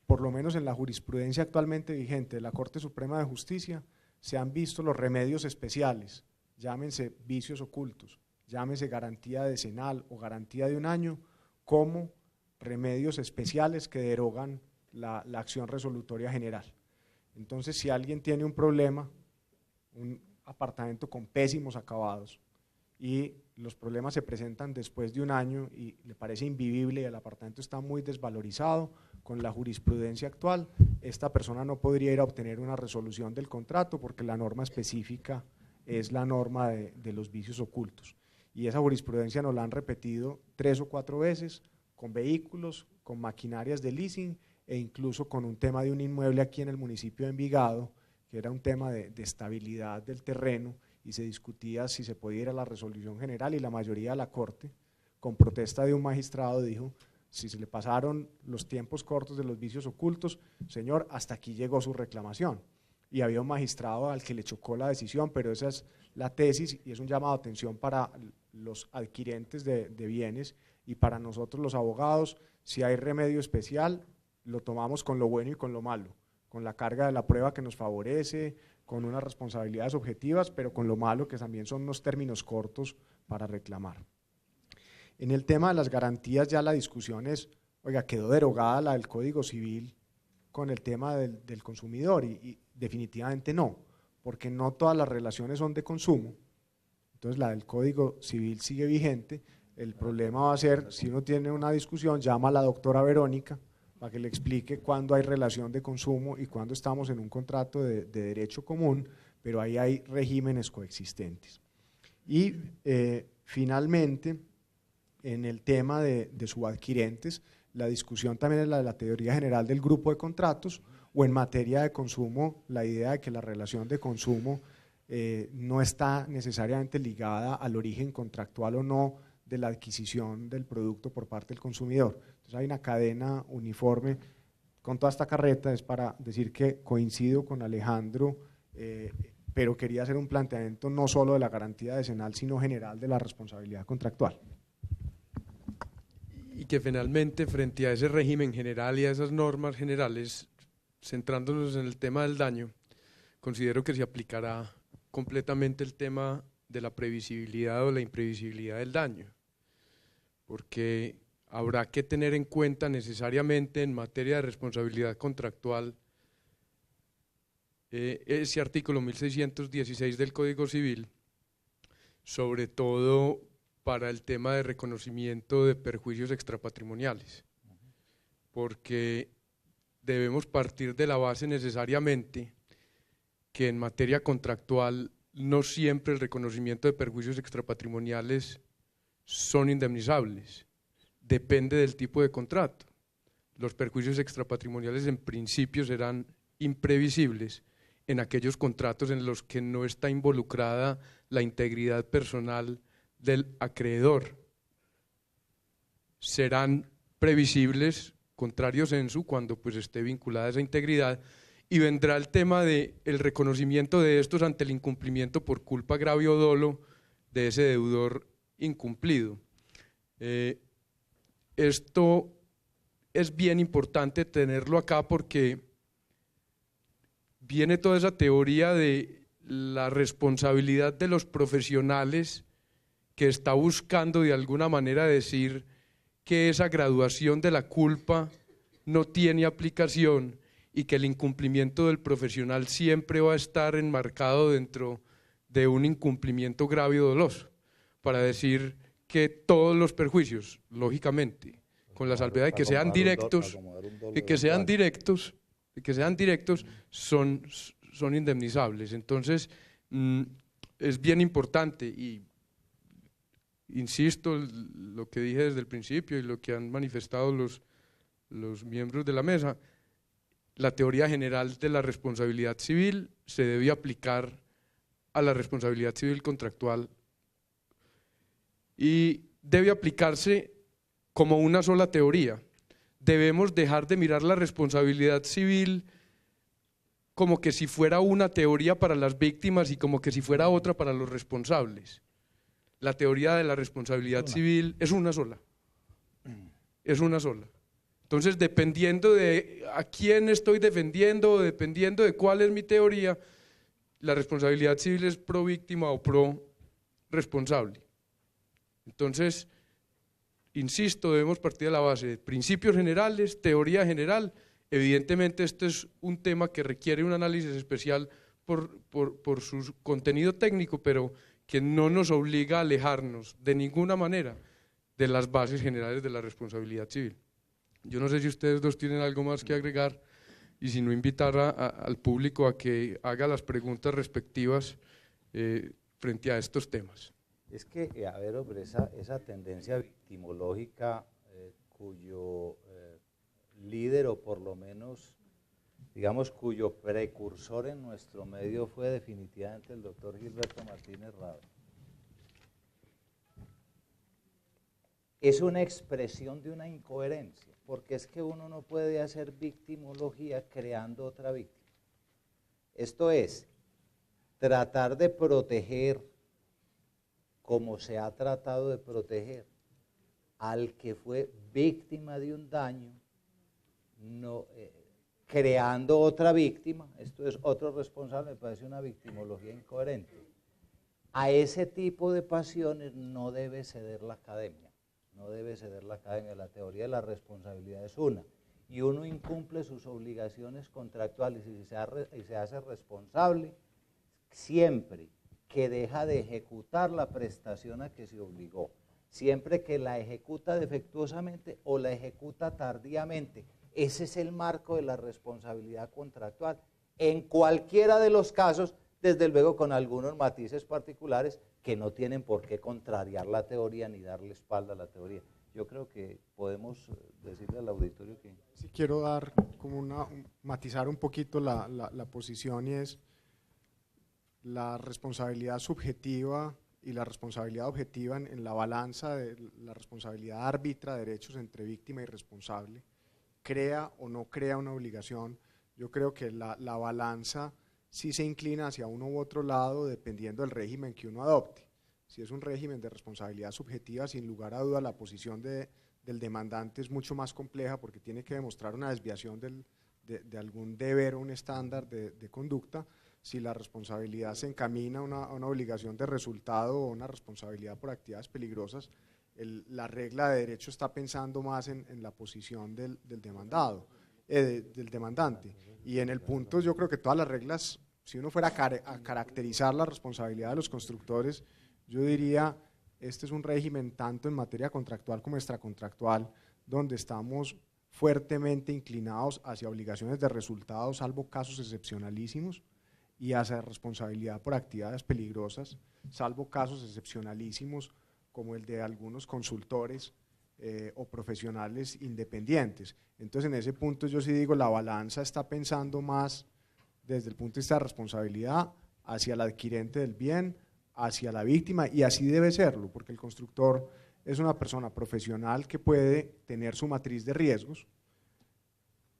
por lo menos en la jurisprudencia actualmente vigente de la Corte Suprema de Justicia, se han visto los remedios especiales, llámense vicios ocultos, llámese garantía decenal o garantía de 1 año, como remedios especiales que derogan la acción resolutoria general. Entonces, si alguien tiene un problema, un apartamento con pésimos acabados, y los problemas se presentan después de 1 año y le parece invivible y el apartamento está muy desvalorizado, con la jurisprudencia actual, esta persona no podría ir a obtener una resolución del contrato porque la norma específica es la norma de los vicios ocultos. Y esa jurisprudencia nos la han repetido 3 o 4 veces con vehículos, con maquinarias de leasing e incluso con un tema de un inmueble aquí en el municipio de Envigado, que era un tema de estabilidad del terreno y se discutía si se podía ir a la resolución general y la mayoría de la Corte, con protesta de un magistrado, dijo: si se le pasaron los tiempos cortos de los vicios ocultos, señor, hasta aquí llegó su reclamación. Y había un magistrado al que le chocó la decisión, pero esa es la tesis y es un llamado de atención para los adquirentes de bienes y para nosotros los abogados. Si hay remedio especial, lo tomamos con lo bueno y con lo malo, con la carga de la prueba que nos favorece, con unas responsabilidades objetivas, pero con lo malo que también son unos términos cortos para reclamar. En el tema de las garantías ya la discusión es, oiga, quedó derogada la del Código Civil con el tema del consumidor y definitivamente no, porque no todas las relaciones son de consumo, entonces la del Código Civil sigue vigente. El problema va a ser, si uno tiene una discusión, llama a la doctora Verónica para que le explique cuándo hay relación de consumo y cuándo estamos en un contrato de derecho común, pero ahí hay regímenes coexistentes. Y finalmente, en el tema de subadquirentes, la discusión también es la de la teoría general del grupo de contratos, o en materia de consumo, la idea de que la relación de consumo no está necesariamente ligada al origen contractual o no de la adquisición del producto por parte del consumidor. Entonces hay una cadena uniforme con toda esta carreta. Es para decir que coincido con Alejandro, pero quería hacer un planteamiento no solo de la garantía decenal, sino general de la responsabilidad contractual. Y que finalmente, frente a ese régimen general y a esas normas generales, centrándonos en el tema del daño, considero que se aplicará completamente el tema de la previsibilidad o la imprevisibilidad del daño, porque habrá que tener en cuenta necesariamente en materia de responsabilidad contractual ese artículo 1616 del Código Civil, sobre todo para el tema de reconocimiento de perjuicios extrapatrimoniales, porque debemos partir de la base necesariamente que en materia contractual no siempre el reconocimiento de perjuicios extrapatrimoniales son indemnizables, depende del tipo de contrato. Los perjuicios extrapatrimoniales en principio serán imprevisibles en aquellos contratos en los que no está involucrada la integridad personal del acreedor. Serán previsibles, contrario sensu, cuando pues esté vinculada esa integridad, y vendrá el tema del reconocimiento de estos ante el incumplimiento por culpa, agravio o dolo de ese deudor incumplido. Esto es bien importante tenerlo acá porque viene toda esa teoría de la responsabilidad de los profesionales que está buscando de alguna manera decir que esa graduación de la culpa no tiene aplicación y que el incumplimiento del profesional siempre va a estar enmarcado dentro de un incumplimiento grave o doloso, para decir que todos los perjuicios, lógicamente, con la salvedad de que sean directos, son indemnizables. Entonces, es bien importante y insisto, lo que dije desde el principio y lo que han manifestado los miembros de la mesa, la teoría general de la responsabilidad civil se debe aplicar a la responsabilidad civil contractual y debe aplicarse como una sola teoría. Debemos dejar de mirar la responsabilidad civil como que si fuera una teoría para las víctimas y como que si fuera otra para los responsables. La teoría de la responsabilidad civil es una sola, es una sola. Entonces, dependiendo de a quién estoy defendiendo, dependiendo de cuál es mi teoría, la responsabilidad civil es pro víctima o pro responsable. Entonces, insisto, debemos partir de la base de principios generales, teoría general. Evidentemente este es un tema que requiere un análisis especial por su contenido técnico, pero que no nos obliga a alejarnos de ninguna manera de las bases generales de la responsabilidad civil. Yo no sé si ustedes dos tienen algo más que agregar y si no invitar al público a que haga las preguntas respectivas frente a estos temas. Es que, a ver, hombre, esa tendencia victimológica cuyo líder, o por lo menos, digamos, cuyo precursor en nuestro medio fue definitivamente el doctor Gilberto Martínez Rabe, es una expresión de una incoherencia, porque es que uno no puede hacer victimología creando otra víctima. Esto es, tratar de proteger, como se ha tratado de proteger, al que fue víctima de un daño, no, creando otra víctima, esto es otro responsable, me parece una victimología incoherente. A ese tipo de pasiones no debe ceder la academia, no debe ceder la academia. La teoría de la responsabilidad es una, y uno incumple sus obligaciones contractuales y se hace responsable siempre que deja de ejecutar la prestación a que se obligó, siempre que la ejecuta defectuosamente o la ejecuta tardíamente. Ese es el marco de la responsabilidad contractual. En cualquiera de los casos, desde luego con algunos matices particulares que no tienen por qué contrariar la teoría ni darle espalda a la teoría. Yo creo que podemos decirle al auditorio que... Sí, quiero dar como matizar un poquito la posición, y es la responsabilidad subjetiva y la responsabilidad objetiva en la balanza de la responsabilidad arbitra de derechos entre víctima y responsable, crea o no crea una obligación. Yo creo que la balanza sí se inclina hacia uno u otro lado dependiendo del régimen que uno adopte. Si es un régimen de responsabilidad subjetiva, sin lugar a duda la posición del demandante es mucho más compleja, porque tiene que demostrar una desviación de algún deber o un estándar de conducta. Si la responsabilidad se encamina a una obligación de resultado o una responsabilidad por actividades peligrosas, la regla de derecho está pensando más en la posición del demandado, del demandante. Y en el punto, yo creo que todas las reglas, si uno fuera a caracterizar la responsabilidad de los constructores, yo diría, este es un régimen tanto en materia contractual como extracontractual, donde estamos fuertemente inclinados hacia obligaciones de resultado, salvo casos excepcionalísimos, y hacia responsabilidad por actividades peligrosas, salvo casos excepcionalísimos como el de algunos consultores o profesionales independientes. Entonces, en ese punto yo sí digo, la balanza está pensando más desde el punto de vista de responsabilidad hacia el adquirente del bien, hacia la víctima, y así debe serlo, porque el constructor es una persona profesional que puede tener su matriz de riesgos,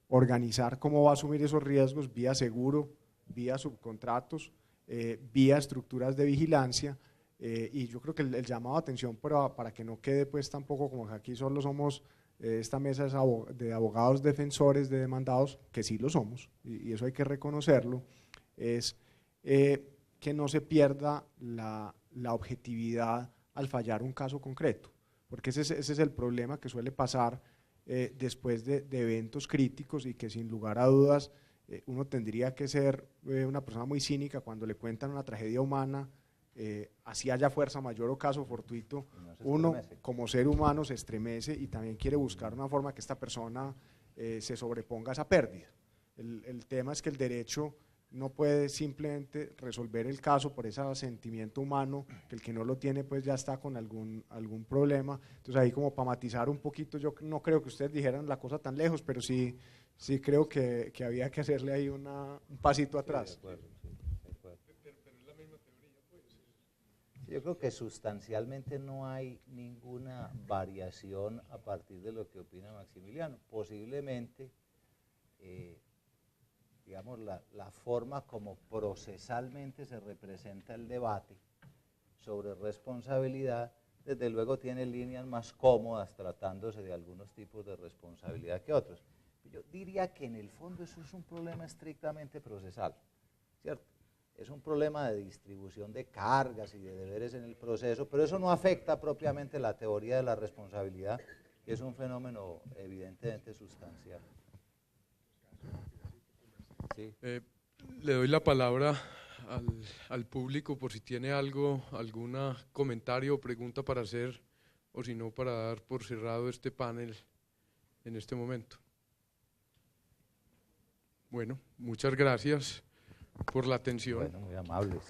organizar cómo va a asumir esos riesgos vía seguro, vía subcontratos, vía estructuras de vigilancia, y yo creo que el llamado a atención para que no quede pues tampoco como que aquí solo somos esta mesa de abogados defensores de demandados, que sí lo somos, y eso hay que reconocerlo, es que no se pierda la objetividad al fallar un caso concreto, porque ese es el problema que suele pasar después de eventos críticos, y que sin lugar a dudas uno tendría que ser una persona muy cínica cuando le cuentan una tragedia humana, así haya fuerza mayor o caso fortuito, uno como ser humano se estremece y también quiere buscar una forma que esta persona se sobreponga a esa pérdida. El tema es que el derecho no puede simplemente resolver el caso por ese sentimiento humano, que el que no lo tiene pues ya está con algún problema. Entonces ahí, como para matizar un poquito, yo no creo que ustedes dijeran la cosa tan lejos, pero sí creo que había que hacerle ahí un pasito atrás. Sí, de acuerdo, sí, de acuerdo. Pero es la misma teoría, pues. Yo creo que sustancialmente no hay ninguna variación a partir de lo que opina Maximiliano. Posiblemente digamos, la forma como procesalmente se representa el debate sobre responsabilidad, desde luego tiene líneas más cómodas tratándose de algunos tipos de responsabilidad que otros. Yo diría que en el fondo eso es un problema estrictamente procesal, ¿cierto? Es un problema de distribución de cargas y de deberes en el proceso, pero eso no afecta propiamente la teoría de la responsabilidad, que es un fenómeno evidentemente sustancial. Sí. Le doy la palabra al público por si tiene algún comentario o pregunta para hacer, o si no, para dar por cerrado este panel en este momento. Bueno, muchas gracias por la atención. Bueno, muy amables.